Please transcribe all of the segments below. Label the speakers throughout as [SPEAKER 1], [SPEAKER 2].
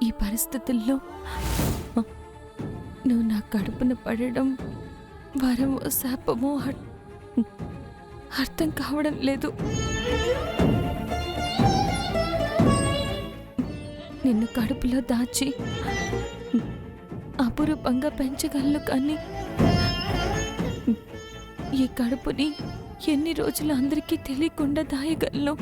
[SPEAKER 1] ఈ పరిస్థితుల్లో నువ్వు నా కడుపున పడడం వరమో శాపమో అర్థం కావడం లేదు. నిన్ను కడుపులో దాచి అపురూపంగా పెంచగలను, కానీ ఈ కడుపుని ఎన్ని రోజులు అందరికీ తెలియకుండా దాయగలను?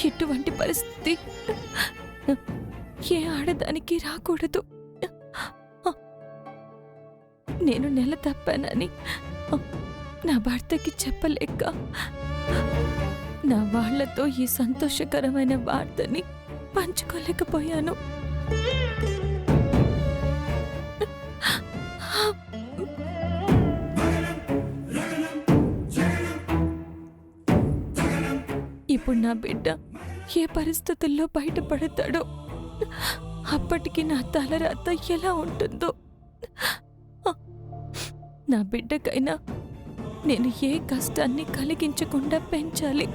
[SPEAKER 1] ఇటువంటి పరిస్థితి ఏ ఆడదానికి రాకూడదు. నేను నెల తప్పానని నా భర్తకి చెప్పలేక నా వాళ్లతో ఈ సంతోషకరమైన వార్తని పంచుకోలేకపోయాను. ఇప్పుడు నా బిడ్డ ఏ పరిస్థితుల్లో బయటపడతాడో, అప్పటికి నా తలరాత ఎలా ఉంటుందో. నా బిడ్డకైనా నేను ఏ కష్టాన్ని కలిగించకుండా పెంచాలి.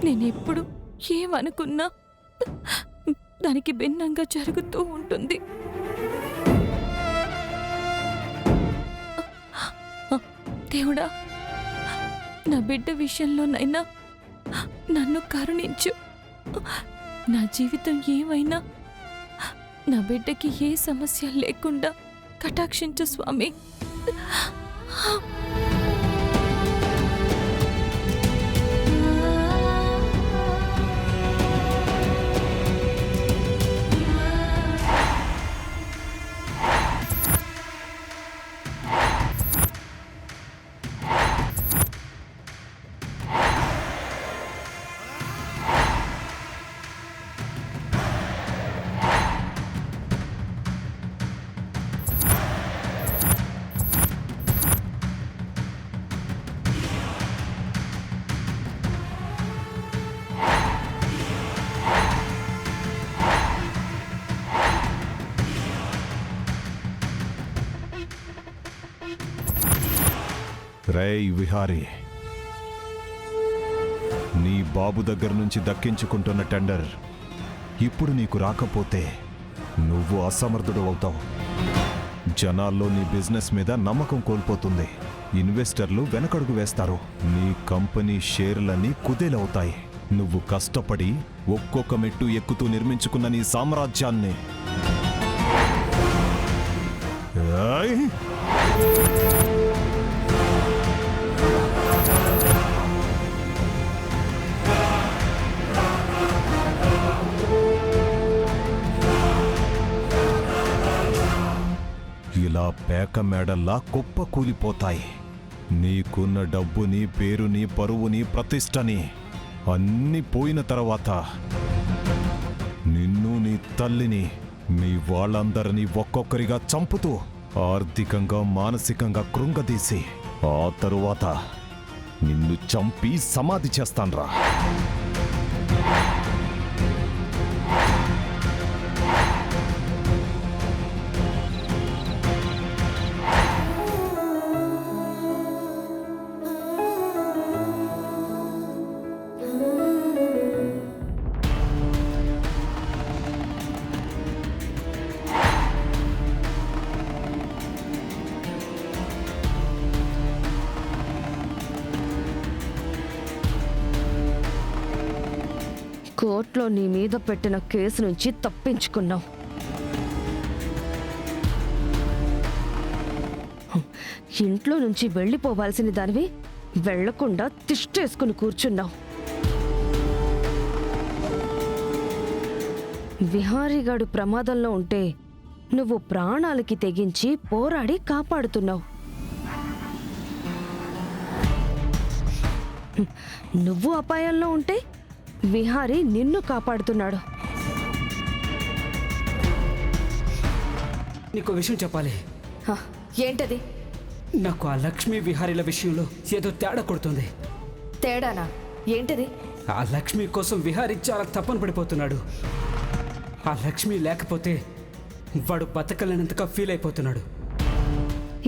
[SPEAKER 1] నేనెప్పుడు ఏమనుకున్నా దానికి భిన్నంగా జరుగుతూ ఉంటుంది. దేవుడా, నా బిడ్డ విషయంలోనైనా నన్ను కరుణించు. నా జీవితం ఏమైనా నా బిడ్డకి ఏ సమస్య లేకుండా కటాక్షించు స్వామి.
[SPEAKER 2] రేయ్ విహారీ, నీ బాబు దగ్గర నుంచి దక్కించుకుంటున్న టెండర్ ఇప్పుడు నీకు రాకపోతే నువ్వు అసమర్థుడు అవుతావు. జనాల్లో నీ బిజినెస్ మీద నమ్మకం కోల్పోతుంది. ఇన్వెస్టర్లు వెనకడుగు వేస్తారు. నీ కంపెనీ షేర్లన్నీ కుదేలవుతాయి. నువ్వు కష్టపడి ఒక్కొక్క మెట్టు ఎక్కుతూ నిర్మించుకున్న నీ సామ్రాజ్యాన్ని ఇలా పేక మేడల్లా కుప్ప కూలిపోతాయి. నీకున్న డబ్బుని, పేరుని, పరువుని, ప్రతిష్టని అన్నీ పోయిన తర్వాత నిన్ను, నీ తల్లిని, మీ వాళ్ళందరినీ ఒక్కొక్కరిగా చంపుతూ ఆర్థికంగా, మానసికంగా కృంగదీసి ఆ తరువాత నిన్ను చంపి సమాధి చేస్తాన్రా.
[SPEAKER 3] కోర్టులో నీ మీద పెట్టిన కేసు నుంచి తప్పించుకున్నావు. ఇంట్లో నుంచి వెళ్ళిపోవాల్సిన దానివి వెళ్లకుండా తిష్టేసుకుని కూర్చున్నావు. విహారీగాడు ప్రమాదంలో ఉంటే నువ్వు ప్రాణాలకి తెగించి పోరాడి కాపాడుతున్నావు. నువ్వు అపాయంలో ఉంటే విహారీ నిన్ను కాపాడుతున్నాడు.
[SPEAKER 4] నీకు విషయం చెప్పాలి.
[SPEAKER 3] ఏంటది?
[SPEAKER 4] నాకు ఆ లక్ష్మీ విహారీల విషయంలో ఏదో తేడా కొడుతుంది.
[SPEAKER 3] తేడానా? ఏంటది?
[SPEAKER 4] ఆ లక్ష్మి కోసం విహారీ చాలా తప్పన పడిపోతున్నాడు. ఆ లక్ష్మి లేకపోతే వాడు బతకలేనంతగా ఫీల్ అయిపోతున్నాడు.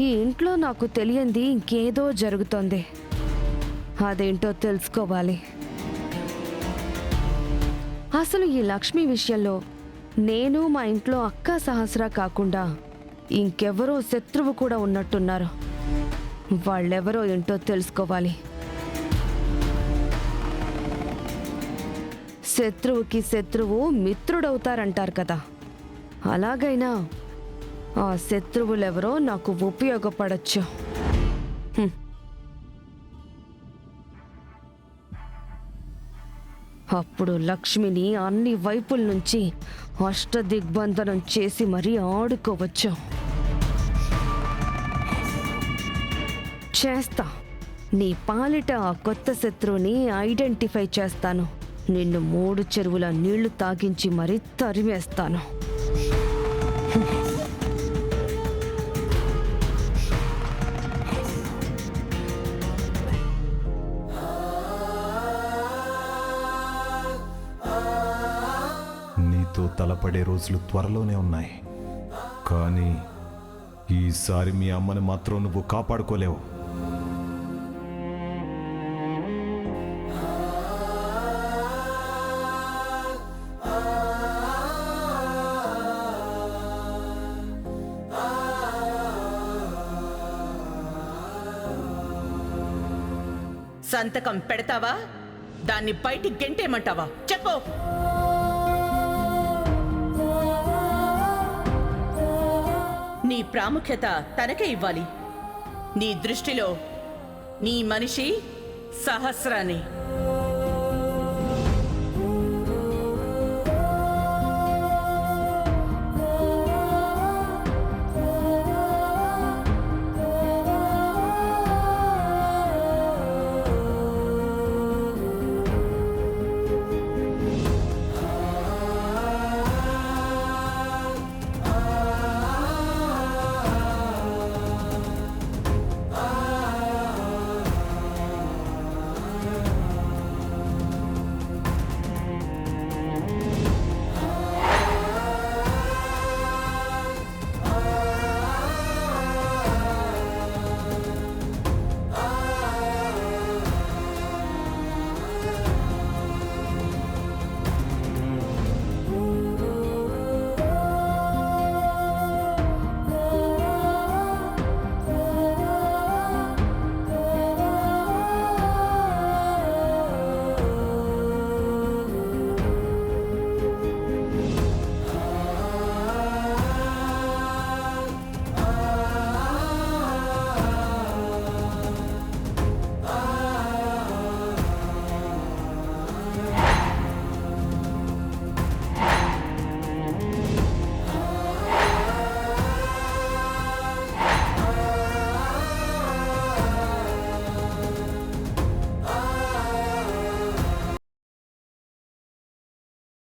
[SPEAKER 3] ఈ ఇంట్లో నాకు తెలియంది ఇంకేదో జరుగుతోంది. అదేంటో తెలుసుకోవాలి. అసలు ఈ లక్ష్మి విషయంలో నేను మా ఇంట్లో అక్క సహస్ర కాకుండా ఇంకెవరో శత్రువు కూడా ఉన్నట్టున్నారు. వాళ్ళెవరో ఏంటో తెలుసుకోవాలి. శత్రువుకి శత్రువు మిత్రుడవుతారంటారు కదా, అలాగైనా ఆ శత్రువులెవరో నాకు ఉపయోగపడచ్చు. అప్పుడు లక్ష్మిని అన్ని వైపుల నుంచి అష్టదిగ్బంధనం చేసి మరీ ఆడుకోవచ్చు. చేస్తా. నీ పాలిట ఆ కొత్త శత్రువుని ఐడెంటిఫై చేస్తాను. నిన్ను 3 చెరువుల నీళ్లు తాగించి మరీ తరిమేస్తాను.
[SPEAKER 2] నీతో తలపడే రోజులు త్వరలోనే ఉన్నాయి, కానీ ఈసారి మీ అమ్మని మాత్రం నువ్వు కాపాడుకోలేవు.
[SPEAKER 5] సంతకం పెడతావా? దాన్ని బయటికి గెంటేమంటావా? చెప్పు. నీ ప్రాముఖ్యత తనకే ఇవ్వాలి. నీ దృష్టిలో నీ మనిషి సహస్రాని.